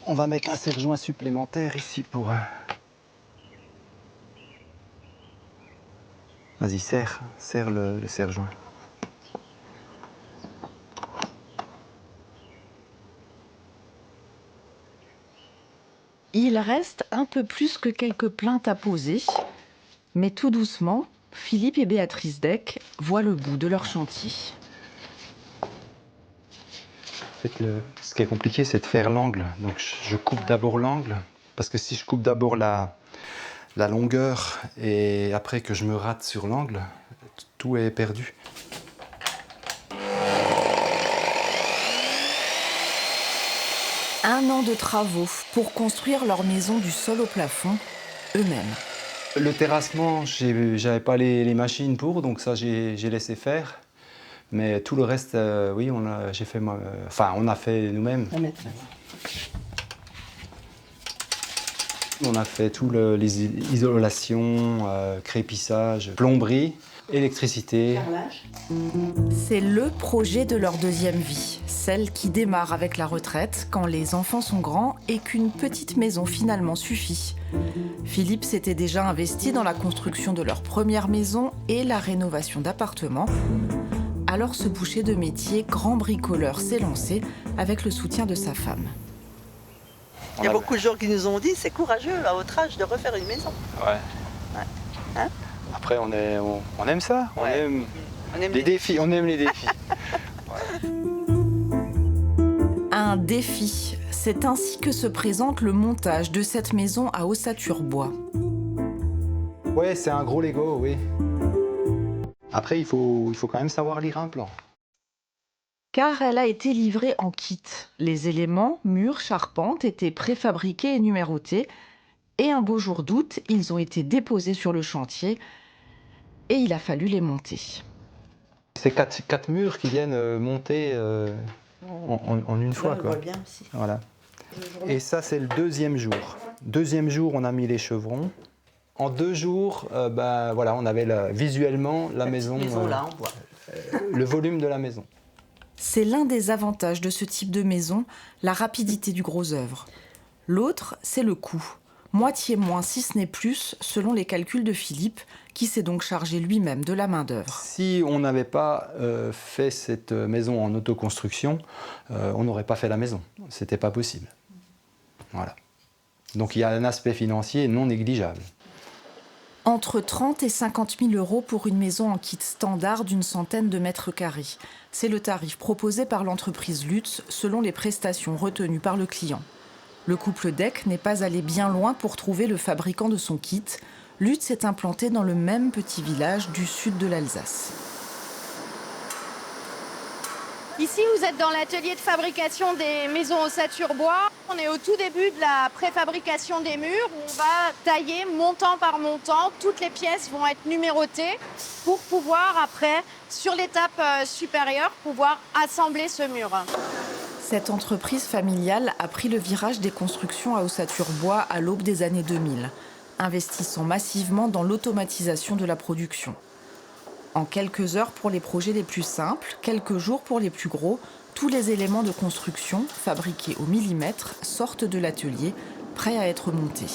On va mettre un serre-joint supplémentaire ici pour... Vas-y, serre le serre-joint. Il reste un peu plus que quelques plaintes à poser, mais tout doucement, Philippe et Béatrice Deck voient le bout de leur chantier. En fait, ce qui est compliqué, c'est de faire l'angle. Donc je coupe d'abord l'angle, parce que si je coupe d'abord la longueur et après que je me rate sur l'angle, tout est perdu. Un an de travaux pour construire leur maison du sol au plafond, eux-mêmes. Le terrassement, j'avais pas les machines pour, donc ça j'ai laissé faire. Mais tout le reste, oui, on a fait nous-mêmes. On a fait tout les isolations, crépissage, plomberie, électricité. C'est le projet de leur deuxième vie, celle qui démarre avec la retraite quand les enfants sont grands et qu'une petite maison finalement suffit. Philippe s'était déjà investi dans la construction de leur première maison et la rénovation d'appartements. Alors ce boucher de métier, grand bricoleur, s'est lancé avec le soutien de sa femme. Il y a beaucoup de gens qui nous ont dit c'est courageux à votre âge de refaire une maison. Ouais. Hein? Après, on aime ça, on aime les défis, on aime les défis. Ouais. Un défi, c'est ainsi que se présente le montage de cette maison à Ossature-Bois. Ouais, c'est un gros Lego, oui. Après, il faut quand même savoir lire un plan. Car elle a été livrée en kit. Les éléments, murs, charpentes, étaient préfabriqués et numérotés. Et un beau jour d'août, ils ont été déposés sur le chantier et il a fallu les monter. C'est quatre murs qui viennent monter en une fois. On Quoi. voit bien aussi. Voilà. Et ça, c'est le deuxième jour. Deuxième jour, on a mis les chevrons. En 2 jours, voilà, on avait visuellement la maison, Là, on voit. le volume de la maison. C'est l'un des avantages de ce type de maison, la rapidité du gros œuvre. L'autre, c'est le coût. Moitié moins, si ce n'est plus, selon les calculs de Philippe, qui s'est donc chargé lui-même de la main-d'œuvre. Si on n'avait pas fait cette maison en autoconstruction, on n'aurait pas fait la maison. C'était pas possible. Voilà. Donc il y a un aspect financier non négligeable. Entre 30 et 50 000 euros pour une maison en kit standard d'une centaine de mètres carrés. C'est le tarif proposé par l'entreprise Lutz selon les prestations retenues par le client. Le couple Deck n'est pas allé bien loin pour trouver le fabricant de son kit. Lutz est implanté dans le même petit village du sud de l'Alsace. Ici, vous êtes dans l'atelier de fabrication des maisons Ossature-Bois. On est au tout début de la préfabrication des murs où on va tailler montant par montant. Toutes les pièces vont être numérotées pour pouvoir après, sur l'étape supérieure, pouvoir assembler ce mur. Cette entreprise familiale a pris le virage des constructions à Ossature-Bois à l'aube des années 2000, investissant massivement dans l'automatisation de la production. En quelques heures pour les projets les plus simples, quelques jours pour les plus gros, tous les éléments de construction, fabriqués au millimètre, sortent de l'atelier, prêts à être montés.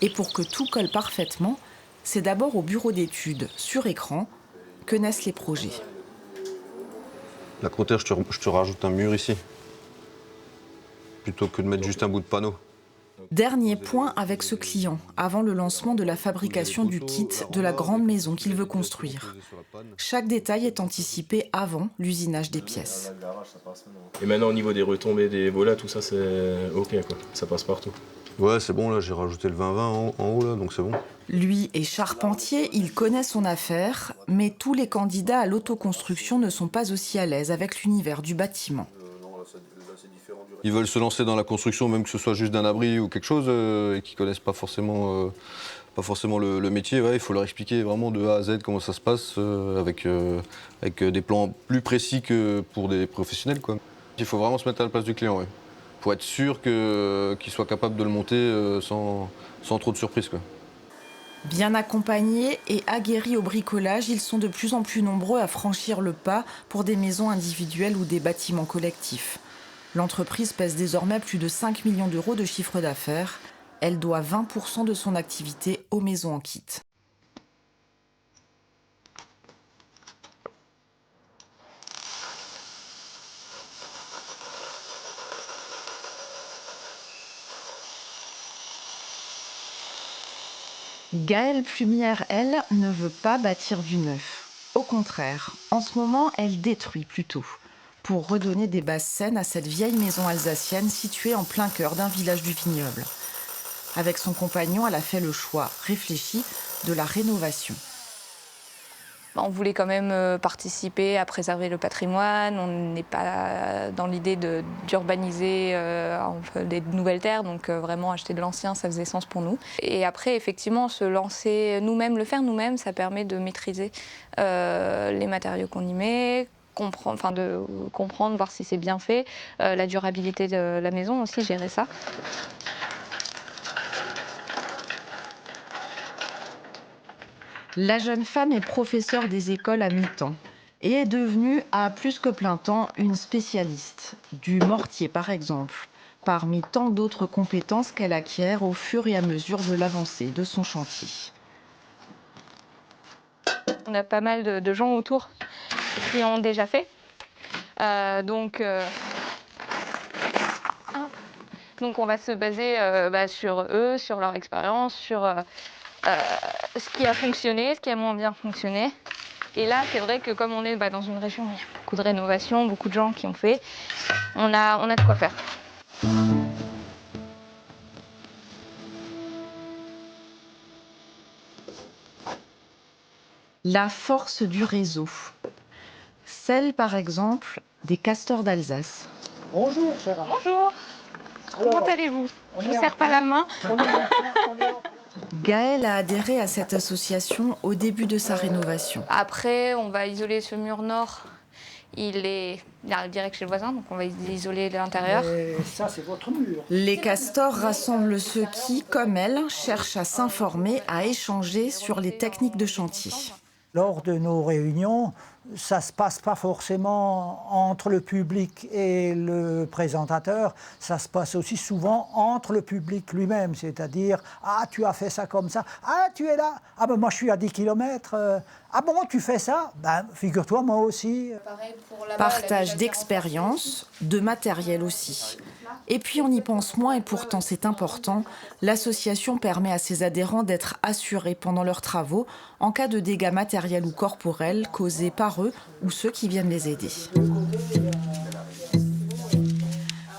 Et pour que tout colle parfaitement, c'est d'abord au bureau d'études, sur écran, que naissent les projets. La Croter, je te rajoute un mur ici, plutôt que de mettre juste un bout de panneau. Dernier point avec ce client, avant le lancement de la fabrication du kit de la grande maison qu'il veut construire. Chaque détail est anticipé avant l'usinage des pièces. Et maintenant, au niveau des retombées des volets, tout ça, c'est OK, quoi. Ça passe partout. Ouais, c'est bon, là, j'ai rajouté le 20-20 en haut, là, donc c'est bon. Lui est charpentier, il connaît son affaire, mais tous les candidats à l'autoconstruction ne sont pas aussi à l'aise avec l'univers du bâtiment. Ils veulent se lancer dans la construction, même que ce soit juste d'un abri ou quelque chose, et qu'ils ne connaissent pas forcément le métier. Ouais, il faut leur expliquer vraiment de A à Z comment ça se passe, avec des plans plus précis que pour des professionnels, quoi. Il faut vraiment se mettre à la place du client, ouais, pour être sûr qu'il soit capable de le monter sans trop de surprises, quoi. Bien accompagnés et aguerris au bricolage, ils sont de plus en plus nombreux à franchir le pas pour des maisons individuelles ou des bâtiments collectifs. L'entreprise pèse désormais plus de 5 millions d'euros de chiffre d'affaires. Elle doit 20% de son activité aux maisons en kit. Gaëlle Plumière, elle, ne veut pas bâtir du neuf. Au contraire, en ce moment, elle détruit plutôt, pour redonner des bases saines à cette vieille maison alsacienne située en plein cœur d'un village du vignoble. Avec son compagnon, elle a fait le choix réfléchi de la rénovation. On voulait quand même participer à préserver le patrimoine. On n'est pas dans l'idée d'urbaniser des nouvelles terres, donc vraiment acheter de l'ancien, ça faisait sens pour nous. Et après, effectivement, se lancer nous-mêmes, le faire nous-mêmes, ça permet de maîtriser les matériaux qu'on y met, de comprendre, voir si c'est bien fait, la durabilité de la maison aussi, gérer ça. La jeune femme est professeure des écoles à mi-temps et est devenue, à plus que plein temps, une spécialiste du mortier, par exemple, parmi tant d'autres compétences qu'elle acquiert au fur et à mesure de l'avancée de son chantier. On a pas mal de gens autour qui ont déjà fait. Donc on va se baser sur eux, sur leur expérience, sur ce qui a fonctionné, ce qui a moins bien fonctionné. Et là, c'est vrai que comme on est dans une région où il y a beaucoup de rénovations, beaucoup de gens qui ont fait, on a de quoi faire. La force du réseau. Celle, par exemple, des castors d'Alsace. Bonjour, Sarah. Bonjour. Comment allez-vous? Je ne vous serre pas la main. Gaëlle a adhéré à cette association au début de sa rénovation. Après, on va isoler ce mur nord. Il est direct chez le voisin, donc on va isoler l'intérieur. Et ça, c'est votre mur. Les castors rassemblent ceux qui, comme elle, cherchent à s'informer, à échanger sur les techniques de chantier. Lors de nos réunions, ça ne se passe pas forcément entre le public et le présentateur, ça se passe aussi souvent entre le public lui-même, c'est-à-dire « Ah, tu as fait ça comme ça, ah, tu es là, ah ben moi je suis à 10 km, ah bon, tu fais ça, ben figure-toi, moi aussi. » Partage d'expériences, de matériel aussi. Et puis on y pense moins et pourtant c'est important. L'association permet à ses adhérents d'être assurés pendant leurs travaux en cas de dégâts matériels ou corporels causés par eux ou ceux qui viennent les aider.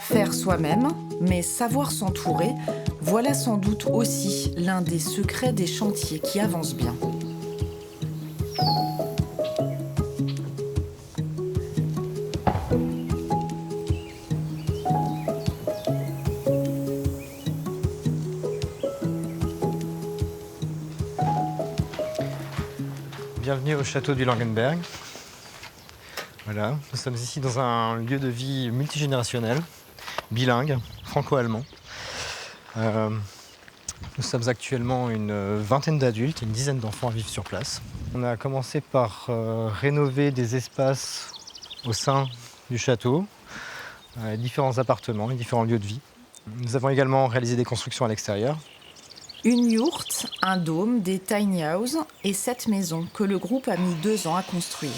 Faire soi-même, mais savoir s'entourer, voilà sans doute aussi l'un des secrets des chantiers qui avancent bien. Bienvenue au château du Langenberg. Voilà, nous sommes ici dans un lieu de vie multigénérationnel, bilingue, franco-allemand. Nous sommes actuellement une vingtaine d'adultes et une dizaine d'enfants à vivre sur place. On a commencé par rénover des espaces au sein du château, différents appartements et différents lieux de vie. Nous avons également réalisé des constructions à l'extérieur. Une yourte, un dôme, des tiny houses et 7 maisons que le groupe a mis 2 ans à construire.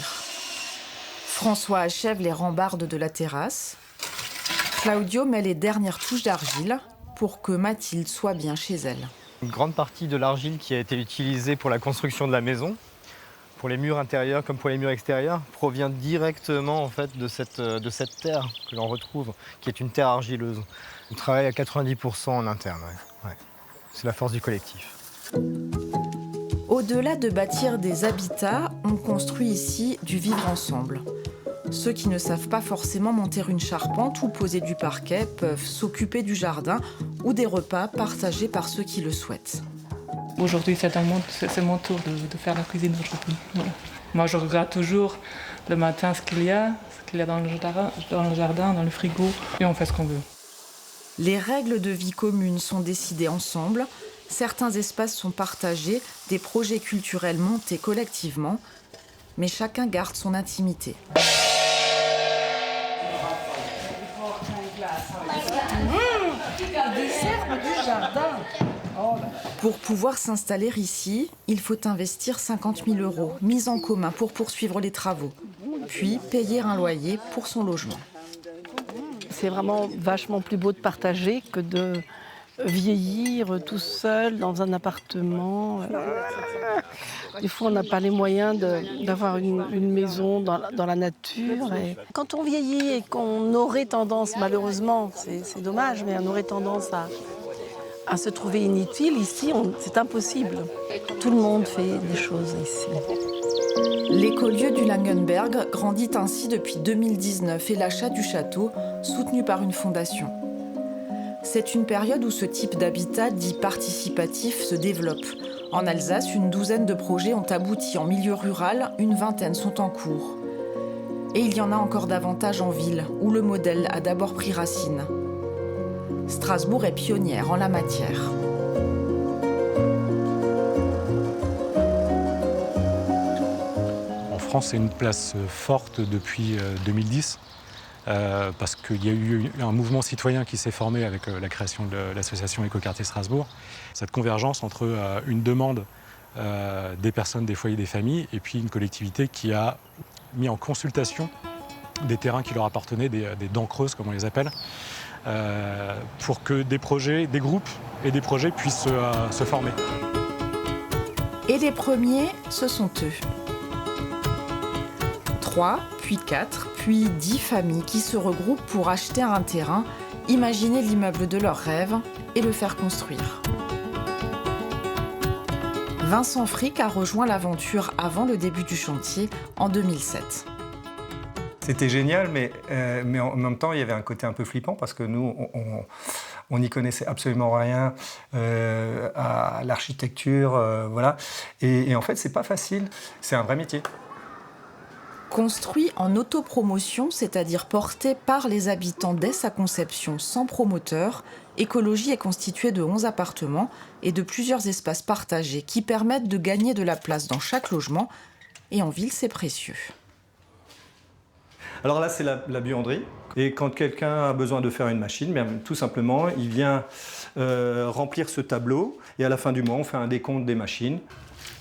François achève les rambardes de la terrasse. Claudio met les dernières touches d'argile pour que Mathilde soit bien chez elle. Une grande partie de l'argile qui a été utilisée pour la construction de la maison, pour les murs intérieurs comme pour les murs extérieurs, provient directement en fait, de cette terre que l'on retrouve, qui est une terre argileuse. On travaille à 90% en interne. Ouais. C'est la force du collectif. Au-delà de bâtir des habitats, on construit ici du vivre ensemble. Ceux qui ne savent pas forcément monter une charpente ou poser du parquet peuvent s'occuper du jardin ou des repas partagés par ceux qui le souhaitent. Aujourd'hui, c'est mon tour de faire la cuisine aujourd'hui. Voilà. Moi, je regarde toujours le matin ce qu'il y a dans le jardin, dans le frigo, et on fait ce qu'on veut. Les règles de vie commune sont décidées ensemble Certains espaces sont partagés, des projets culturels montés collectivement, mais chacun garde son intimité. Pour pouvoir s'installer ici, il faut investir 50 000 € mis en commun pour poursuivre les travaux, puis payer un loyer pour son logement. C'est vraiment vachement plus beau de partager que de vieillir tout seul dans un appartement. Des fois, on n'a pas les moyens d'avoir une maison dans la nature. Et quand on vieillit et qu'on aurait tendance, malheureusement, c'est dommage, mais on aurait tendance à se trouver inutile, ici, c'est impossible. Tout le monde fait des choses ici. L'écolieu du Langenberg grandit ainsi depuis 2019 et l'achat du château, soutenu par une fondation. C'est une période où ce type d'habitat dit participatif se développe. En Alsace, une douzaine de projets ont abouti en milieu rural, une vingtaine sont en cours. Et il y en a encore davantage en ville, où le modèle a d'abord pris racine. Strasbourg est pionnière en la matière. En France, c'est une place forte depuis 2010. Parce qu'il y a eu un mouvement citoyen qui s'est formé avec la création de l'association Écoquartier Strasbourg. Cette convergence entre une demande des personnes, des foyers, des familles, et puis une collectivité qui a mis en consultation des terrains qui leur appartenaient, des dents creuses comme on les appelle, pour que des projets, des groupes et des projets puissent se former. Et les premiers, ce sont eux. 3, puis 4, puis 10 familles qui se regroupent pour acheter un terrain, imaginer l'immeuble de leurs rêves et le faire construire. Vincent Frick a rejoint l'aventure avant le début du chantier, en 2007. C'était génial, mais en même temps, il y avait un côté un peu flippant parce que nous, on n'y connaissait absolument rien à l'architecture, voilà. Et en fait, c'est pas facile, c'est un vrai métier. Construit en autopromotion, c'est-à-dire porté par les habitants dès sa conception sans promoteur, Écologie est constituée de 11 appartements et de plusieurs espaces partagés qui permettent de gagner de la place dans chaque logement. Et en ville, c'est précieux. Alors là, c'est la buanderie. Et quand quelqu'un a besoin de faire une machine, bien, tout simplement, il vient remplir ce tableau. Et à la fin du mois, on fait un décompte des machines.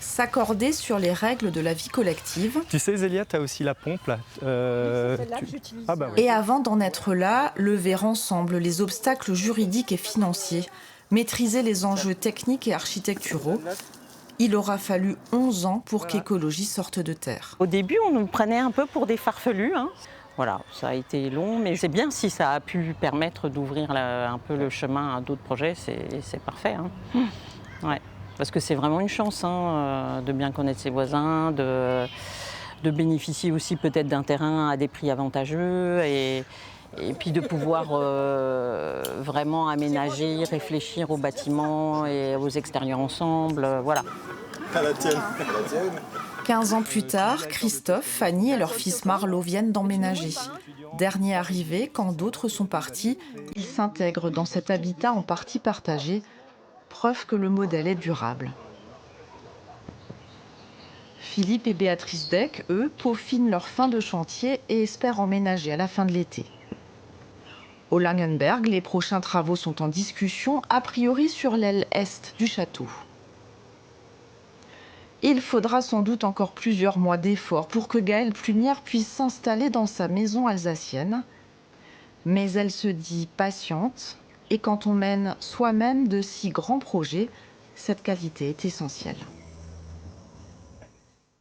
S'accorder sur les règles de la vie collective. Tu sais, Zélia, tu as aussi la pompe là. Celle-là que j'utilise. Ah bah oui. Et avant d'en être là, lever ensemble les obstacles juridiques et financiers, maîtriser les enjeux techniques et architecturaux. Il aura fallu 11 ans pour qu'Écologie sorte de terre. Au début, on nous prenait un peu pour des farfelus. Voilà, ça a été long, mais c'est bien si ça a pu permettre d'ouvrir un peu le chemin à d'autres projets, c'est parfait. Ouais. Parce que c'est vraiment une chance de bien connaître ses voisins, de bénéficier aussi peut-être d'un terrain à des prix avantageux et puis de pouvoir vraiment aménager, réfléchir aux bâtiments et aux extérieurs ensemble, voilà. À la tienne. 15 ans plus tard, Christophe, Fanny et leur fils Marlo viennent d'emménager. Dernier arrivé, quand d'autres sont partis, ils s'intègrent dans cet habitat en partie partagé, preuve que le modèle est durable. Philippe et Béatrice Deck, eux, peaufinent leur fin de chantier et espèrent emménager à la fin de l'été. Au Langenberg, les prochains travaux sont en discussion, a priori sur l'aile est du château. Il faudra sans doute encore plusieurs mois d'efforts pour que Gaëlle Plunière puisse s'installer dans sa maison alsacienne. Mais elle se dit patiente, et quand on mène soi-même de si grands projets, cette qualité est essentielle.